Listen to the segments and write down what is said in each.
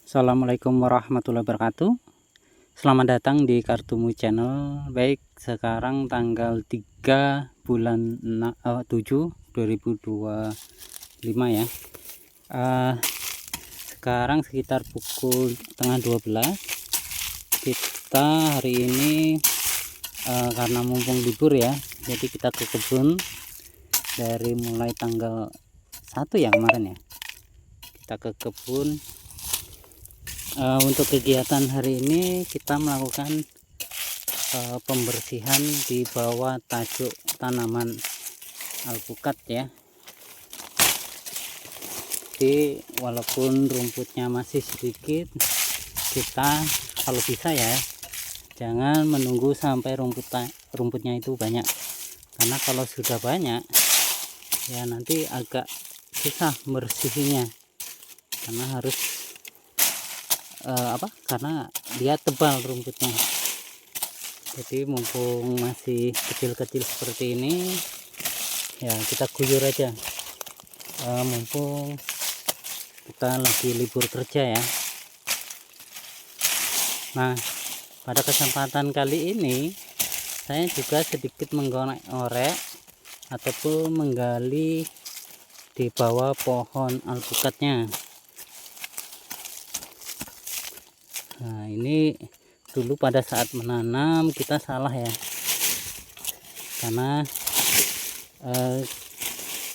Assalamualaikum warahmatullahi wabarakatuh. Selamat datang di Kartumu Channel. Baik, sekarang tanggal 3 bulan 7 2025 ya. Sekarang sekitar pukul tengah 12. Kita hari ini karena mumpung libur ya, jadi kita ke kebun dari mulai tanggal 1 ya kemarin ya. Kita ke kebun. Untuk kegiatan hari ini kita melakukan pembersihan di bawah tajuk tanaman alpukat ya. Jadi walaupun rumputnya masih sedikit, kita kalau bisa ya jangan menunggu sampai rumputnya itu banyak, karena kalau sudah banyak ya nanti agak susah bersihnya, karena harus karena dia tebal rumputnya. Jadi mumpung masih kecil-kecil seperti ini ya, kita guyur aja, mumpung kita lagi libur kerja ya. Nah, pada kesempatan kali ini saya juga sedikit menggorek ataupun menggali di bawah pohon alpukatnya. Nah, ini dulu pada saat menanam kita salah ya, karena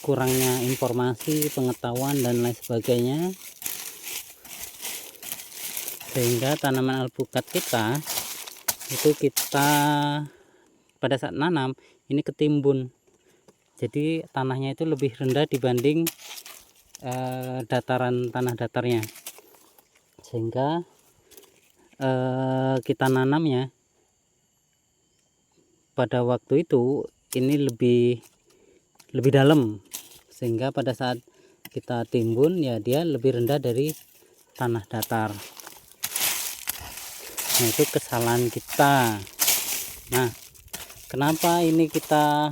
kurangnya informasi, pengetahuan dan lain sebagainya, sehingga tanaman alpukat kita pada saat nanam ini ketimbun. Jadi tanahnya itu lebih rendah dibanding tanah datarnya, sehingga kita nanamnya pada waktu itu ini lebih dalam, sehingga pada saat kita timbun ya dia lebih rendah dari tanah datar. Nah, itu kesalahan kita. Nah, kenapa ini kita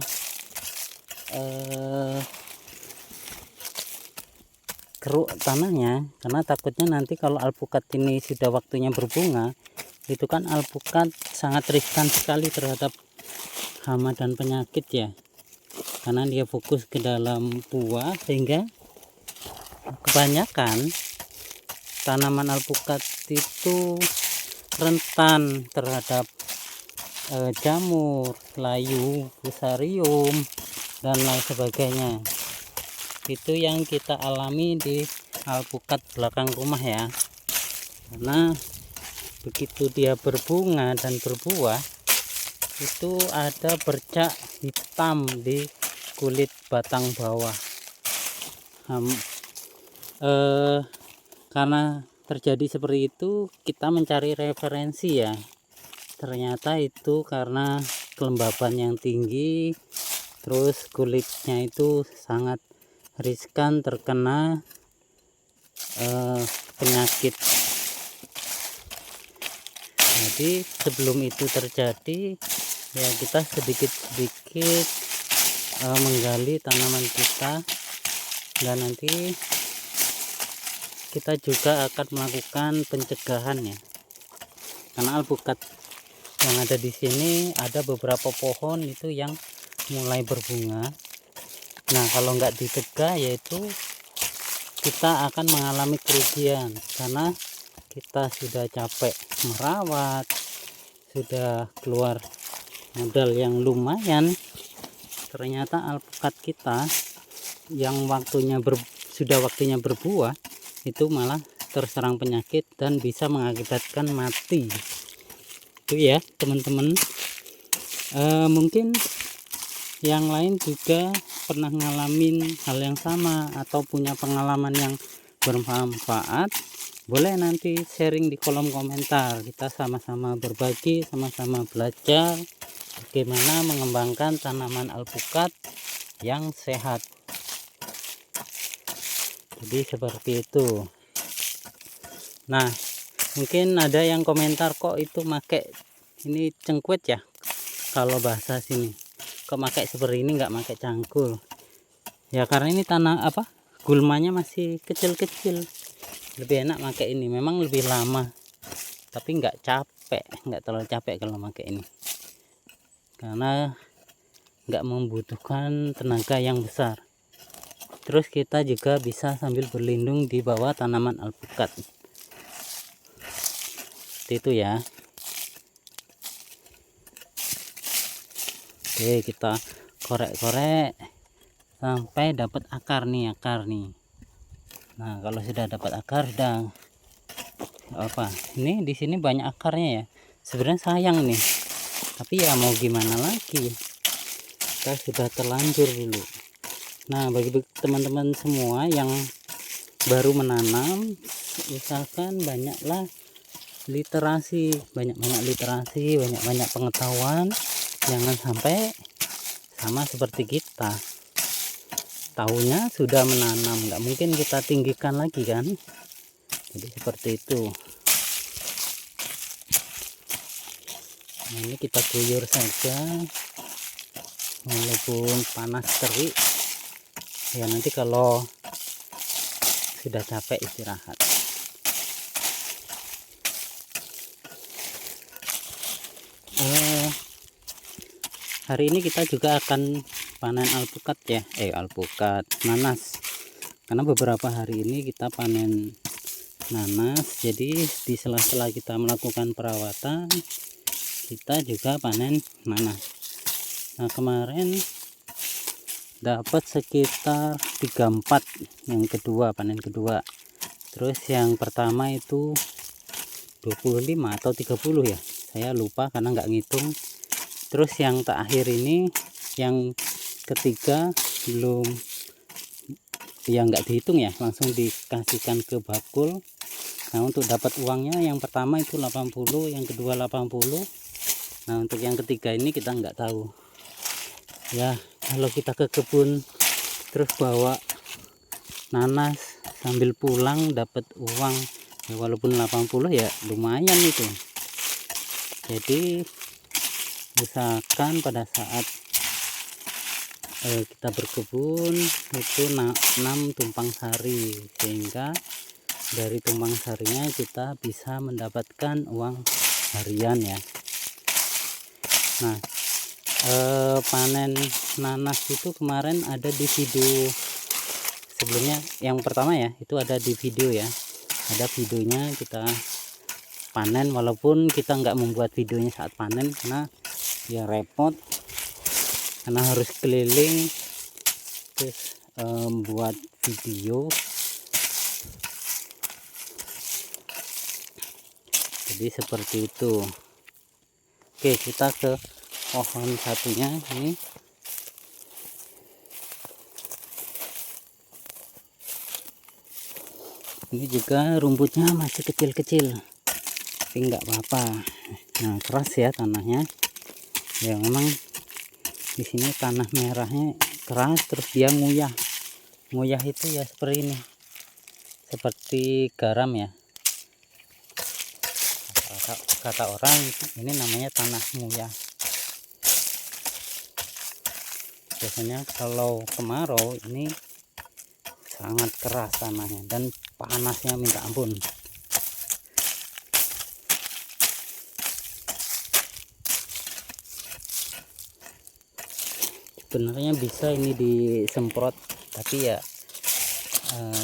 keruk tanahnya? Karena takutnya nanti kalau alpukat ini sudah waktunya berbunga, itu kan alpukat sangat riskan sekali terhadap hama dan penyakit ya, karena dia fokus ke dalam buah, sehingga kebanyakan tanaman alpukat itu rentan terhadap jamur, layu, fusarium dan lain sebagainya. Itu yang kita alami di alpukat belakang rumah ya, karena begitu dia berbunga dan berbuah itu ada bercak hitam di kulit batang bawah. Karena terjadi seperti itu, kita mencari referensi ya, ternyata itu karena kelembaban yang tinggi, terus kulitnya itu sangat riskan terkena penyakit. Jadi sebelum itu terjadi ya, kita sedikit-sedikit menggali tanaman kita, dan nanti kita juga akan melakukan pencegahan ya, karena alpukat yang ada di sini ada beberapa pohon itu yang mulai berbunga. Nah, kalau nggak dicegah yaitu kita akan mengalami kerugian, karena kita sudah capek merawat, sudah keluar modal yang lumayan, ternyata alpukat kita yang sudah waktunya berbuah itu malah terserang penyakit dan bisa mengakibatkan mati. Itu ya teman-teman. Mungkin yang lain juga pernah ngalamin hal yang sama atau punya pengalaman yang bermanfaat, boleh nanti sharing di kolom komentar. Kita sama-sama berbagi, sama-sama belajar bagaimana mengembangkan tanaman alpukat yang sehat. Jadi seperti itu. Nah, mungkin ada yang komentar, kok itu make ini cengkuet ya, kalau bahasa sini, kok pakai seperti ini, nggak pakai cangkul. Ya karena ini tanah gulmanya masih kecil-kecil, lebih enak pakai ini. Memang lebih lama, tapi nggak capek, nggak terlalu capek kalau pakai ini, karena nggak membutuhkan tenaga yang besar. Terus kita juga bisa sambil berlindung di bawah tanaman alpukat. Seperti itu ya. Oke, kita korek-korek sampai dapat akar nih. Nah, kalau sudah dapat akar, sudah apa? Ini di sini banyak akarnya ya. Sebenarnya sayang nih, tapi ya mau gimana lagi? Kita sudah terlanjur dulu. Nah, bagi teman-teman semua yang baru menanam, usahakan banyaklah literasi, banyak-banyak literasi, banyak-banyak pengetahuan. Jangan sampai sama seperti kita, tahunya sudah menanam, nggak mungkin kita tinggikan lagi kan. Jadi seperti itu. Nah, ini kita guyur saja walaupun panas terik ya, nanti kalau sudah capek istirahat. Hari ini kita juga akan panen alpukat ya, alpukat nanas, karena beberapa hari ini kita panen nanas. Jadi di sela-sela kita melakukan perawatan, kita juga panen nanas. Nah, kemarin dapat sekitar 34 yang kedua, panen kedua. Terus yang pertama itu 25 atau 30 ya, saya lupa karena nggak ngitung. Terus yang terakhir ini, yang ketiga belum, ya nggak dihitung ya, langsung dikasihkan ke bakul. Nah, untuk dapat uangnya yang pertama itu 80, yang kedua 80. Nah, untuk yang ketiga ini kita nggak tahu ya. Kalau kita ke kebun terus bawa nanas sambil pulang dapat uang ya, walaupun 80 ya lumayan itu. Jadi usahakan pada saat kita berkebun itu 6 tumpang sari, sehingga dari tumpang sarinya kita bisa mendapatkan uang harian ya. Nah, panen nanas itu kemarin ada di video sebelumnya, yang pertama ya, itu ada di video ya, ada videonya kita panen. Walaupun kita nggak membuat videonya saat panen karena ya repot, karena harus keliling terus buat video. Jadi seperti itu. Oke, kita ke pohon satunya ini. Ini juga rumputnya masih kecil-kecil, tapi nggak apa-apa. Nah, keras ya tanahnya ya, memang di sini tanah merahnya keras, terus dia nguyah itu ya seperti ini, seperti garam ya, kata orang ini namanya tanah nguyah. Biasanya kalau kemarau ini sangat keras tanahnya dan panasnya minta ampun. Sebenarnya bisa ini disemprot, tapi ya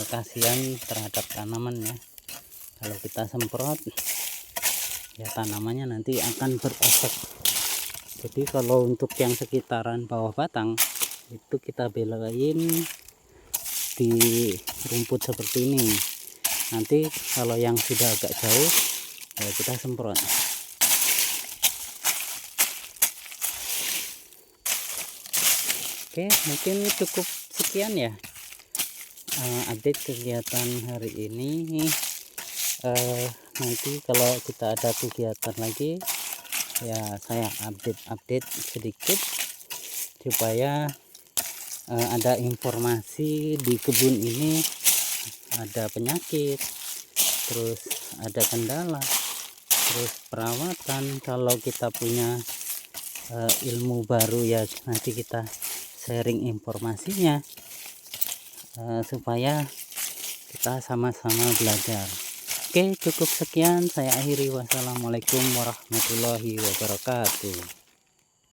kasihan terhadap tanaman ya. Kalau kita semprot ya tanamannya nanti akan berefek. Jadi kalau untuk yang sekitaran bawah batang itu kita belain di rumput seperti ini. Nanti kalau yang sudah agak jauh ya kita semprot. Oke, mungkin cukup sekian ya update kegiatan hari ini. Nanti kalau kita ada kegiatan lagi ya saya update sedikit, supaya ada informasi di kebun ini ada penyakit, terus ada kendala, terus perawatan. Kalau kita punya ilmu baru ya nanti kita sharing informasinya, supaya kita sama-sama belajar. Oke, cukup sekian saya akhiri. Wassalamualaikum warahmatullahi wabarakatuh.